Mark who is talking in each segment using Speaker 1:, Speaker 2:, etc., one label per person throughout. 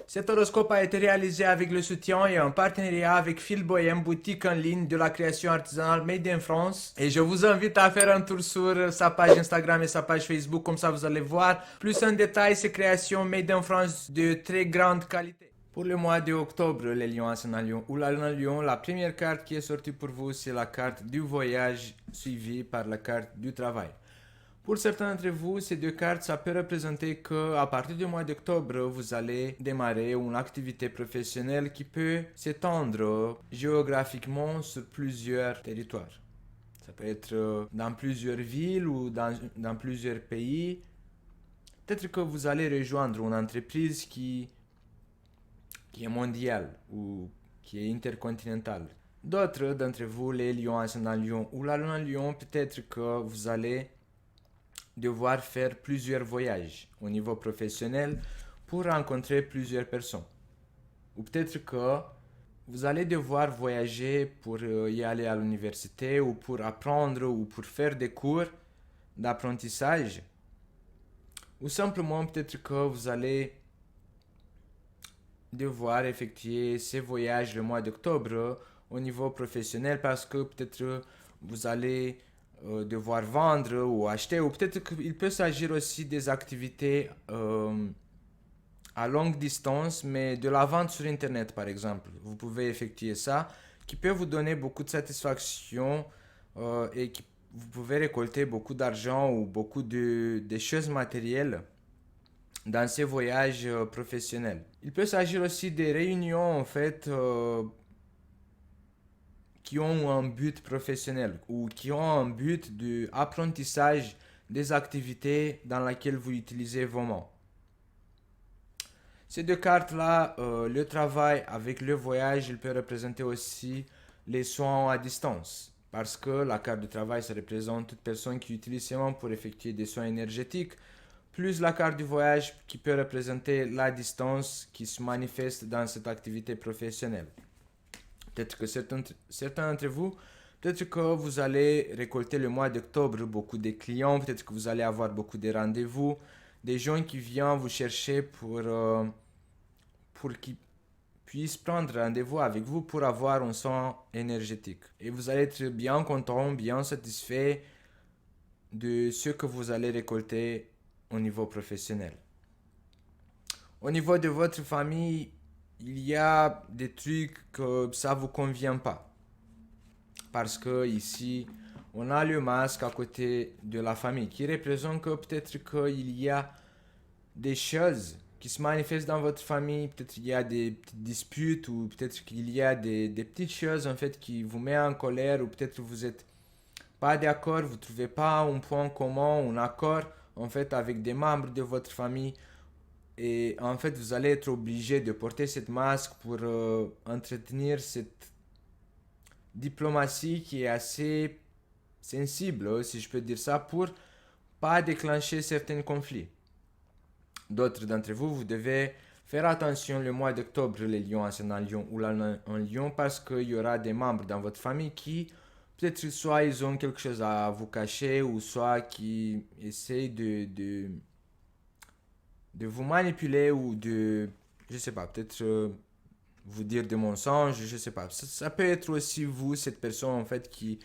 Speaker 1: Cet horoscope a été réalisé avec le soutien et en partenariat avec Phil Bohem, boutique en ligne de la création artisanale Made in France. Et je vous invite à faire un tour sur sa page Instagram et sa page Facebook, comme ça vous allez voir plus en détail ces créations Made in France de très grande qualité. Pour le mois de octobre, les lions ascendant lion ou la lune en lion, la première carte qui est sortie pour vous, c'est la carte du voyage suivie par la carte du travail. Pour certains d'entre vous, ces deux cartes, ça peut représenter qu'à partir du mois d'octobre, vous allez démarrer une activité professionnelle qui peut s'étendre géographiquement sur plusieurs territoires. Ça peut être dans plusieurs villes ou dans plusieurs pays. Peut-être que vous allez rejoindre une entreprise qui est mondiale ou qui est intercontinentale. D'autres d'entre vous, les lions ascendant lion ou la lune en lion, peut-être que vous allez devoir faire plusieurs voyages au niveau professionnel pour rencontrer plusieurs personnes. Ou peut-être que vous allez devoir voyager pour y aller à l'université ou pour apprendre ou pour faire des cours d'apprentissage. Ou simplement peut-être que vous allez devoir effectuer ces voyages le mois d'octobre au niveau professionnel parce que peut-être vous allez devoir vendre ou acheter, ou peut-être qu'il peut s'agir aussi des activités à longue distance, mais de la vente sur Internet par exemple. Vous pouvez effectuer ça, qui peut vous donner beaucoup de satisfaction et qui, vous pouvez récolter beaucoup d'argent ou beaucoup de choses matérielles dans ces voyages professionnels. Il peut s'agir aussi des réunions en fait qui ont un but professionnel ou qui ont un but d'apprentissage des activités dans lesquelles vous utilisez vos mains. Ces deux cartes-là, le travail avec le voyage, il peut représenter aussi les soins à distance. Parce que la carte de travail, ça représente toute personne qui utilise ses mains pour effectuer des soins énergétiques, plus la carte du voyage qui peut représenter la distance qui se manifeste dans cette activité professionnelle. Peut-être que certains d'entre vous, peut-être que vous allez récolter le mois d'octobre beaucoup de clients, peut-être que vous allez avoir beaucoup de rendez-vous, des gens qui viennent vous chercher pour qu'ils puissent prendre rendez-vous avec vous pour avoir un son énergétique. Et vous allez être bien content, bien satisfait de ce que vous allez récolter au niveau professionnel. Au niveau de votre famille, il y a des trucs que ça vous convient pas. Parce que ici, on a le masque à côté de la famille qui représente que peut-être qu'il y a des choses qui se manifestent dans votre famille, peut-être qu'il y a des petites disputes ou peut-être qu'il y a des petites choses en fait qui vous mettent en colère ou peut-être que vous êtes pas d'accord, vous trouvez pas un point commun, un accord en fait avec des membres de votre famille et en fait vous allez être obligé de porter cette masque pour entretenir cette diplomatie qui est assez sensible, si je peux dire ça, pour pas déclencher certains conflits. D'autres d'entre vous, vous devez faire attention le mois d'octobre, les lions ascendant lion ou la lune en lion, parce qu'il y aura des membres dans votre famille qui, peut-être soit ils ont quelque chose à vous cacher, ou soit qui essayent de vous manipuler, ou de, je sais pas, peut-être vous dire des mensonges, je sais pas. Ça peut être aussi vous, cette personne en fait, qui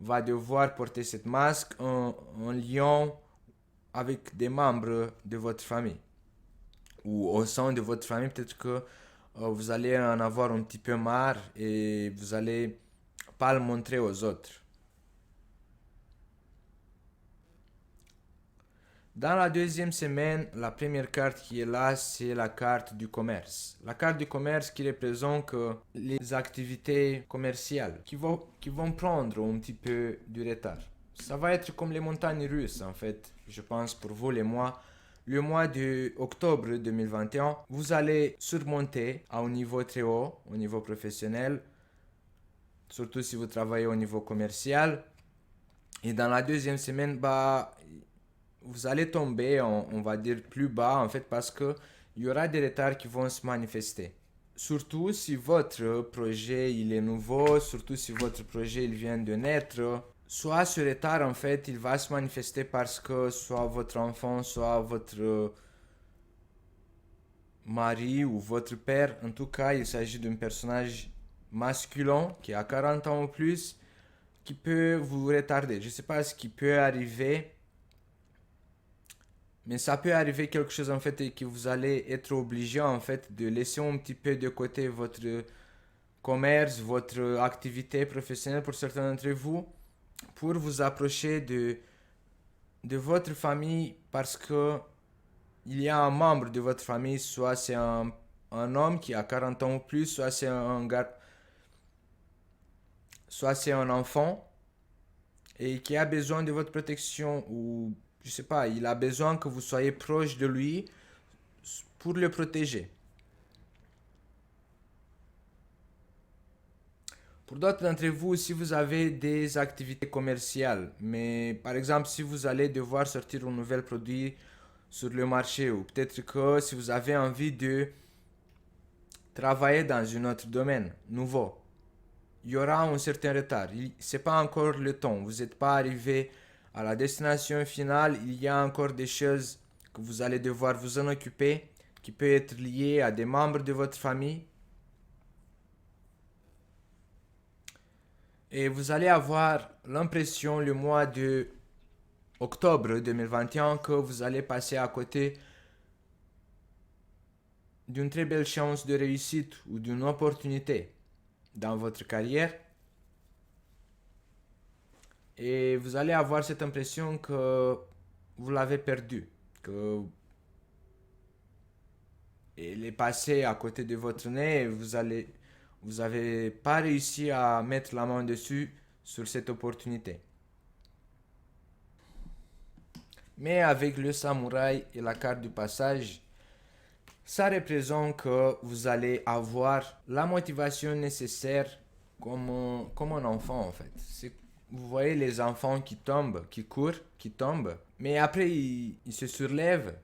Speaker 1: va devoir porter cette masque en lien avec des membres de votre famille ou au sein de votre famille. Peut-être que vous allez en avoir un petit peu marre et vous allez pas le montrer aux autres. Dans la deuxième semaine, la première carte qui est là, c'est la carte du commerce. La carte du commerce qui représente que les activités commerciales qui vont prendre un petit peu du retard. Ça va être comme les montagnes russes en fait, je pense pour vous les mois. Le mois de octobre 2021, vous allez surmonter à un niveau très haut, au niveau professionnel, surtout si vous travaillez au niveau commercial. Et dans la deuxième semaine, vous allez tomber, on va dire, plus bas en fait parce que il y aura des retards qui vont se manifester. Surtout si votre projet il est nouveau, surtout si votre projet il vient de naître, soit ce retard en fait il va se manifester parce que soit votre enfant, soit mari ou votre père. En tout cas, il s'agit d'un personnage masculin qui a 40 ans ou plus, qui peut vous retarder. Je ne sais pas ce qui peut arriver, mais ça peut arriver quelque chose en fait et que vous allez être obligé en fait de laisser un petit peu de côté votre commerce, votre activité professionnelle pour certains d'entre vous, pour vous approcher de votre famille parce que il y a un membre de votre famille, soit c'est un homme qui a 40 ans ou plus, soit c'est soit c'est un enfant et qui a besoin de votre protection ou je sais pas, il a besoin que vous soyez proche de lui pour le protéger. Pour d'autres d'entre vous, si vous avez des activités commerciales, mais par exemple si vous allez devoir sortir un nouvel produit sur le marché ou peut-être que si vous avez envie de travailler dans un autre domaine nouveau, il y aura un certain retard. Ce n'est pas encore le temps. Vous n'êtes pas arrivé à la destination finale. Il y a encore des choses que vous allez devoir vous en occuper qui peuvent être liées à des membres de votre famille. Et vous allez avoir l'impression le mois de octobre 2021 que vous allez passer à côté d'une très belle chance de réussite ou d'une opportunité dans votre carrière. Et vous allez avoir cette impression que vous l'avez perdu, que il est passé à côté de votre nez et vous n'avez pas réussi à mettre la main dessus sur cette opportunité. Mais avec le samouraï et la carte du passage, ça représente que vous allez avoir la motivation nécessaire comme un enfant en fait. Vous voyez les enfants qui tombent, qui courent, qui tombent, mais après ils se surlèvent,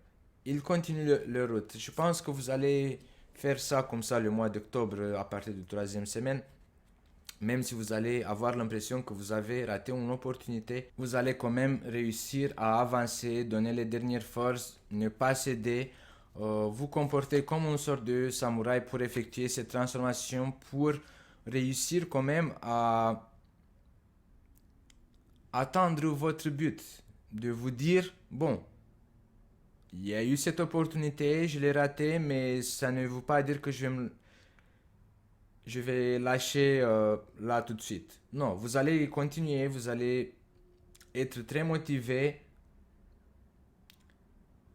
Speaker 1: ils continuent leur route. Je pense que vous allez faire ça comme ça le mois d'octobre à partir de la troisième semaine. Même si vous allez avoir l'impression que vous avez raté une opportunité, vous allez quand même réussir à avancer, donner les dernières forces, ne pas céder, vous comporter comme une sorte de samouraï pour effectuer cette transformation, pour réussir quand même à atteindre votre but, de vous dire, bon, il y a eu cette opportunité, je l'ai ratée, mais ça ne veut pas dire que je vais lâcher là tout de suite. Non, vous allez continuer, vous allez être très motivé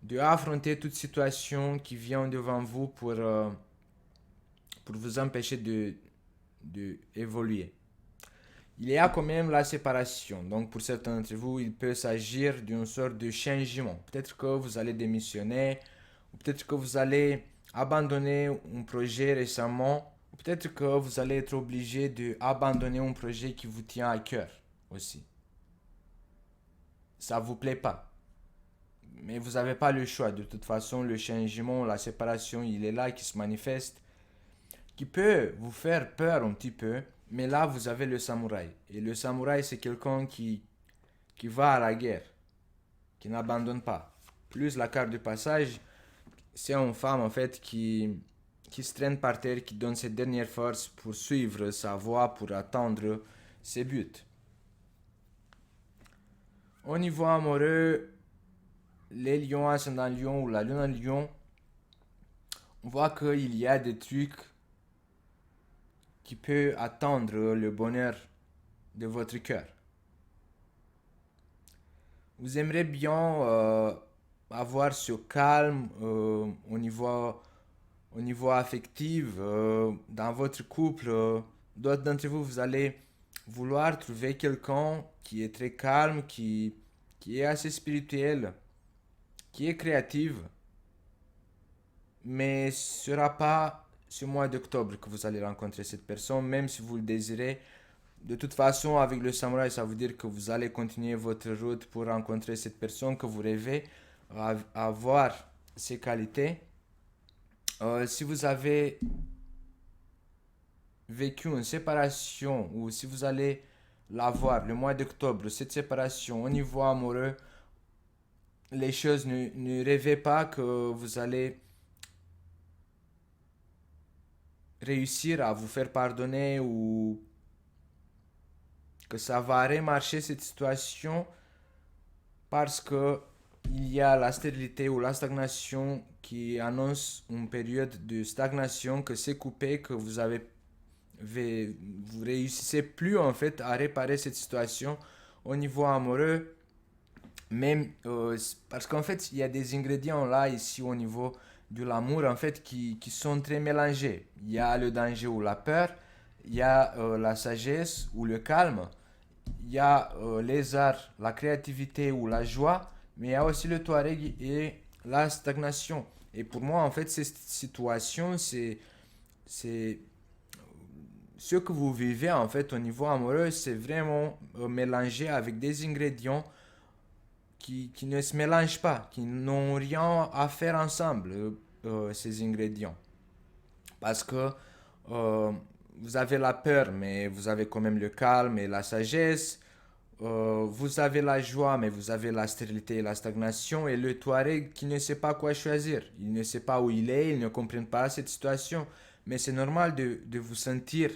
Speaker 1: de affronter toute situation qui vient devant vous pour vous empêcher de évoluer. Il y a quand même la séparation. Donc pour certains d'entre vous, il peut s'agir d'une sorte de changement. Peut-être que vous allez démissionner, ou peut-être que vous allez abandonner un projet récemment, ou peut-être que vous allez être obligé d'abandonner un projet qui vous tient à cœur aussi. Ça ne vous plaît pas. Mais vous n'avez pas le choix. De toute façon, le changement, la séparation, il est là, qui se manifeste, qui peut vous faire peur un petit peu. Mais là, vous avez le samouraï. Et le samouraï, c'est quelqu'un qui va à la guerre, qui n'abandonne pas. Plus la carte de passage, c'est une femme en fait qui se traîne par terre, qui donne ses dernières forces pour suivre sa voie, pour atteindre ses buts. Au niveau amoureux, les lions, ascendant lion ou la lune en lion, on voit qu'il y a des trucs qui peuvent attendre le bonheur de votre cœur. Vous aimeriez bien avoir ce calme au niveau affectif dans votre couple. D'autres d'entre vous, vous allez vouloir trouver quelqu'un qui est très calme, qui est assez spirituel, qui est créative, mais ce ne sera pas ce mois d'octobre que vous allez rencontrer cette personne, même si vous le désirez. De toute façon, avec le samouraï, ça veut dire que vous allez continuer votre route pour rencontrer cette personne que vous rêvez, avoir ses qualités. Si vous avez vécu une séparation ou si vous allez l'avoir le mois d'octobre, cette séparation au niveau amoureux, les choses ne rêvez pas que vous allez réussir à vous faire pardonner ou que ça va remarcher cette situation parce que il y a la stérilité ou la stagnation qui annonce une période de stagnation que c'est coupé, que vous réussissez plus en fait à réparer cette situation au niveau amoureux, même parce qu'en fait il y a des ingrédients là ici au niveau de l'amour en fait qui sont très mélangés. Il y a le danger ou la peur, il y a la sagesse ou le calme, il y a les arts, la créativité ou la joie, mais il y a aussi le Touareg et la stagnation. Et pour moi, en fait, cette situation, c'est ce que vous vivez en fait au niveau amoureux, c'est vraiment mélangé avec des ingrédients qui ne se mélangent pas, qui n'ont rien à faire ensemble, ces ingrédients. Parce que euh, vous avez la peur, mais vous avez quand même le calme et la sagesse. Vous avez la joie, mais vous avez la stérilité et la stagnation. Et le Touareg qui ne sait pas quoi choisir. Il ne sait pas où il est, il ne comprend pas cette situation. Mais c'est normal de vous sentir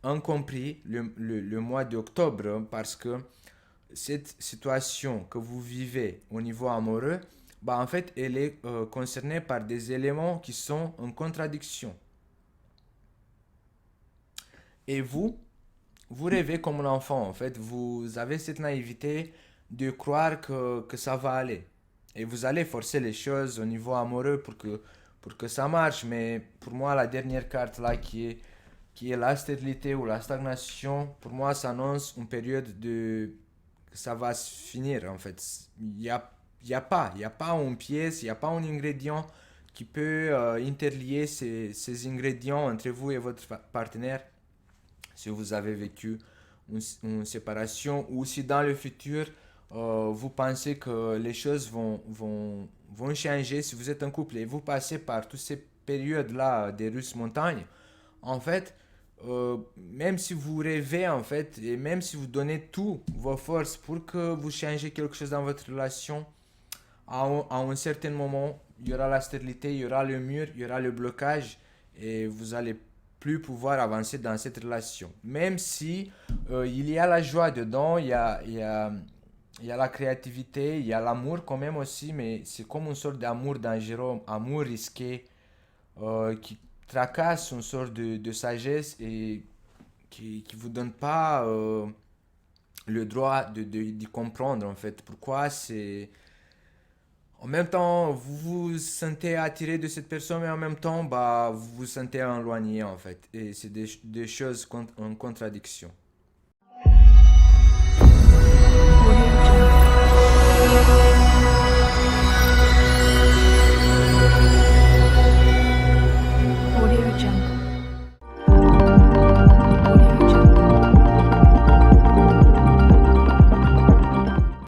Speaker 1: incompris le mois d'octobre parce que cette situation que vous vivez au niveau amoureux, bah en fait, elle est concernée par des éléments qui sont en contradiction. Et vous rêvez comme un enfant, en fait. Vous avez cette naïveté de croire que ça va aller. Et vous allez forcer les choses au niveau amoureux pour que ça marche. Mais pour moi, la dernière carte là qui est la stérilité ou la stagnation, pour moi, ça annonce une période de que ça va se finir en fait. Il y a pas une pièce, il n'y a pas un ingrédient qui peut interlier ces ingrédients entre vous et votre partenaire si vous avez vécu une séparation ou si dans le futur vous pensez que les choses vont changer si vous êtes un couple et vous passez par toutes ces périodes-là des Russes montagnes, en fait, même si vous rêvez en fait et même si vous donnez tout vos forces pour que vous changez quelque chose dans votre relation, à un certain moment, il y aura la stérilité, il y aura le mur, il y aura le blocage et vous allez plus pouvoir avancer dans cette relation. Même si il y a la joie dedans, il y a la créativité, il y a l'amour quand même aussi, mais c'est comme une sorte d'amour dangereux, amour risqué, qui tracasse une sorte de sagesse et qui vous donne pas le droit de comprendre en fait pourquoi c'est en même temps, vous vous sentez attiré de cette personne, mais en même temps, bah, vous vous sentez éloigné, en fait. Et c'est des choses en contradiction.